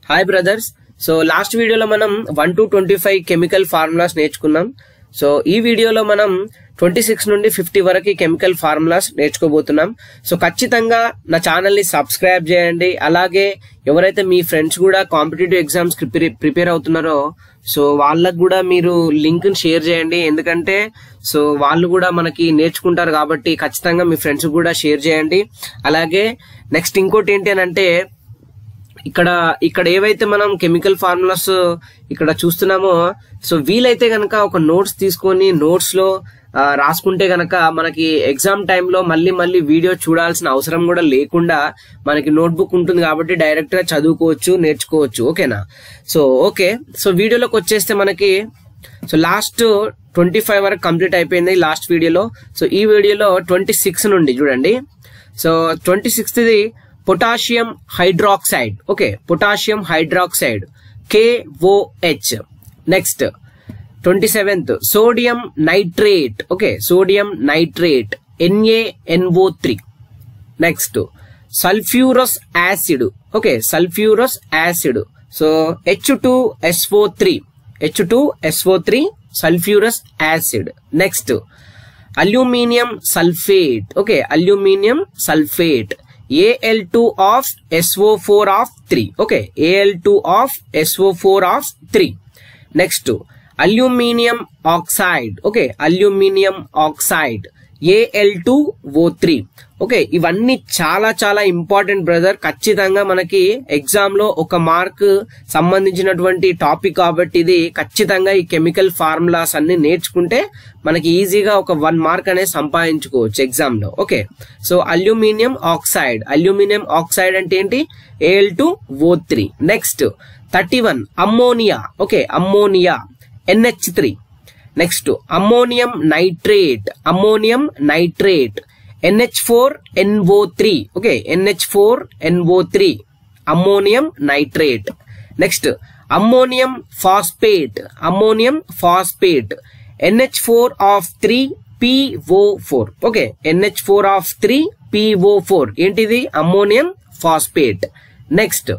Hi brothers. So last వీడియోలో మనం 1 to 25 chemical formulas నేర్చుకున్నాం. సో ఈ వీడియోలో మనం 26 నుండి 50 వరకు కెమికల్ ఫార్ములాస్ నేర్చుకోబోతున్నాం. సో ఖచ్చితంగా నా ఛానల్ ని సబ్స్క్రైబ్ చేయండి. అలాగే ఎవరైతే మీ ఫ్రెండ్స్ కూడా కాంపిటేటివ్ ఎగ్జామ్స్ కి ప్రిపేర్ అవుతున్నారో సో వాళ్ళకు కూడా మీరు లింక్ ని షేర్ చేయండి. ఎందుకంటే సో వాళ్ళు కూడా మనకి నేర్చుకుంటారు కాబట్టి ఖచ్చితంగా మీ ఫ్రెండ్స్ కూడా షేర్ చేయండి. అలాగే నెక్స్ట్ ఇంకోటి ఏంటి అని అంటే ఇక్కడ ఏవైతే మనం కెమికల్ ఫార్ములాస్ ఇక్కడ చూస్తున్నామో సో వీలైతే గనక ఒక నోట్స్ తీసుకొని నోట్స్ లో రాసుకుంటే గనక మనకి ఎగ్జామ్ టైంలో మళ్ళీ వీడియో చూడాల్సిన అవసరం కూడా లేకుండా మనకి నోట్బుక్ ఉంటుంది కాబట్టి డైరెక్ట్ గా చదువుకోవచ్చు, నేర్చుకోవచ్చు. ఓకేనా? So okay. సో వీడియోలోకి వచ్చేస్తే మనకి సో లాస్ట్ 25 వరకు కంప్లీట్ అయిపోయింది లాస్ట్ వీడియోలో. సో ఈ వీడియోలో 26 నుండి చూడండి. సో 26ది potassium hydroxide. Okay, potassium hydroxide KOH. Next 27th sodium nitrate. Okay, sodium nitrate NaNO3. Next sulphurous acid. Okay, sulphurous acid. So H2SO3 sulphurous acid. Next aluminium sulphate. Okay, aluminium sulphate Al2SO4. Okay, Al2SO4. Next aluminium oxide. Okay, aluminium oxide Al2O3. Okay, ఇవన్నీ చాలా important brother. ఖచ్చితంగా మనకి exam లో ఒక mark సంబంధించినటువంటి topic కాబట్టి ఇది ఖచ్చితంగా ఈ కెమికల్ ఫార్ములాస్ అన్ని నేర్చుకుంటే మనకి ఈజీగా ఒక 1 మార్క్ అనేది సంపాదించుకోవచ్చు ఎగ్జామ్ లో. ఓకే, సో అల్యూమినియం ఆక్సైడ్ అంటే ఏంటి? Al2O3. Next 31 ammonia. Okay, ammonia NH3. Next ammonium nitrate NH4NO3. Okay, NH4NO3 ammonium nitrate. Next ammonium phosphate NH4PO4. Okay, NH4PO4 ఏంటిది? Ammonium phosphate. Next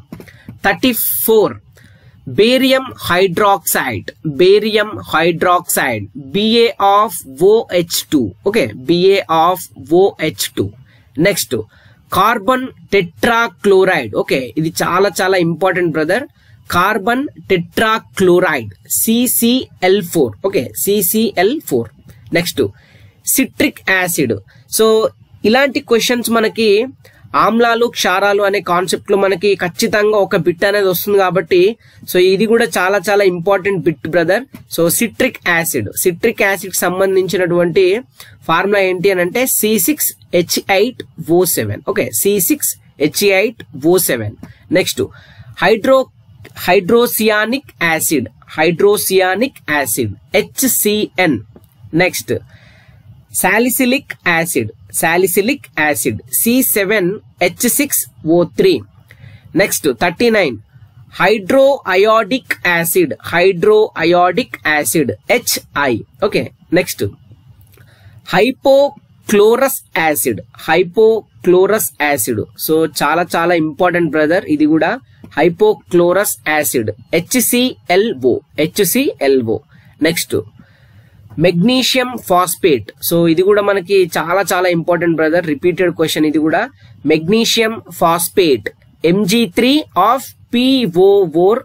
34 barium hydroxide BaOH2. Okay, BaOH2. Next carbon tetrachloride. Okay, ఇది చాలా important brother. Carbon tetrachloride CCl4. Okay, CCl4. Next citric acid. So ఇలాంటి questions మనకి ఆమ్లాలు క్షారాలు అనే concept లో మనకి ఖచ్చితంగా ఒక బిట్ అనేది వస్తుంది కాబట్టి సో ఇది కూడా చాలా important bit brother. So citric acid సంబంధించినటువంటి ఫార్ములా ఏంటి అని అంటే C6H8O7. Okay, C6H8O7. Next hydrocyanic acid HCN. Next salicylic acid C7H6O3. నెక్స్ట్ 39 hydroiodic acid HI. Okay, next hypochlorous acid. So చాలా ఇంపార్టెంట్ బ్రదర్ ఇది కూడా. Hypochlorous acid HClO. Next magnesium phosphate. So ఇది కూడా మనకి చాలా ఇంపార్టెంట్ బ్రదర్. రిపీటెడ్ క్వశ్చన్ ఇది కూడా. Magnesium phosphate MgO4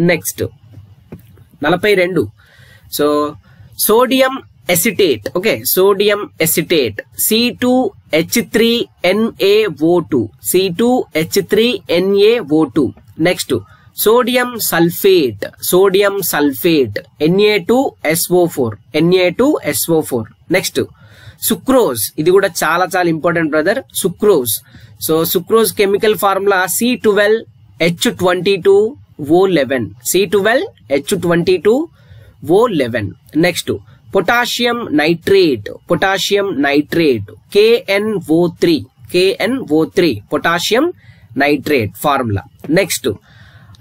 next 42 so sodium acetate. Okay, sodium acetate C2H3NaO2. Next sodium sulphate Na2SO4. Next sucrose. ఇది కూడా చాలా important brother. Sucrose. So sucrose chemical formula C12H22O11. Next potassium nitrate KNO3 potassium nitrate formula. Next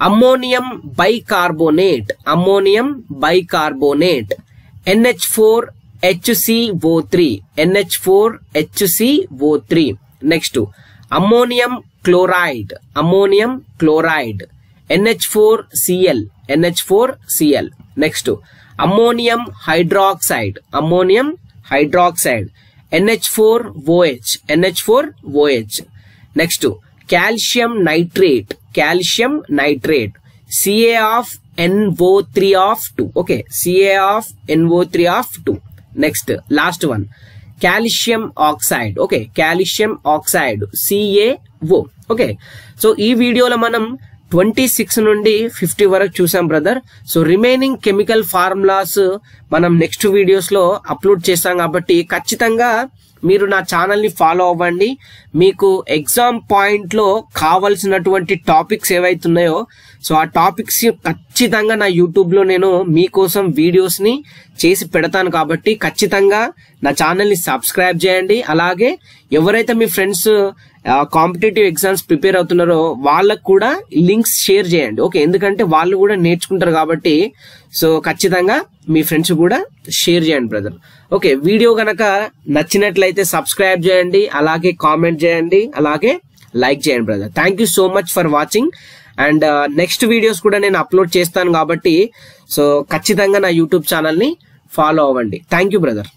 ammonium bicarbonate NH4 HCO3, NH4HCO3. Next, ammonium chloride, NH4Cl. Next, ammonium hydroxide, NH4OH. Next, calcium nitrate, CaNO3 okay, CaNO3. Next, last one, calcium oxide, okay, CaO. okay, so ఈ వీడియోలో మనం 26 నుండి 50 వరకు చూసాం brother. So remaining chemical formulas మనం next videos లో upload చేస్తాం కాబట్టి ఖచ్చితంగా మీరు నా ఛానల్ ని ఫాలో అవ్వండి. మీకు ఎగ్జామ్ పాయింట్ లో కావాల్సినటువంటి టాపిక్స్ ఏవైతున్నాయో సో ఆ టాపిక్స్ ఖచ్చితంగా నా యూట్యూబ్ లో నేను మీకోసం వీడియోస్ ని చేసి పెడతాను కాబట్టి ఖచ్చితంగా నా ఛానల్ ని సబ్స్క్రైబ్ చేయండి. అలాగే ఎవరైతే మీ ఫ్రెండ్స్ కాంపిటేటివ్ ఎగ్జామ్స్ ప్రిపేర్ అవుతున్నారో వాళ్ళకు కూడా లింక్స్ షేర్ చేయండి. ఓకే, ఎందుకంటే వాళ్ళు కూడా నేర్చుకుంటారు కాబట్టి సో ఖచ్చితంగా మీ ఫ్రెండ్స్ కూడా షేర్ చేయండి బ్రదర్. ఓకే, వీడియో గనక నచ్చినట్లయితే సబ్స్క్రైబ్ చేయండి, అలాగే కామెంట్ చేయండి, అలాగే లైక్ చేయండి brother. Thank you so much for watching. And next videos కూడా నేను అప్లోడ్ చేస్తాను కాబట్టి సో ఖచ్చితంగా నా యూట్యూబ్ ఛానల్ ని ఫాలో అవ్వండి. Thank you brother.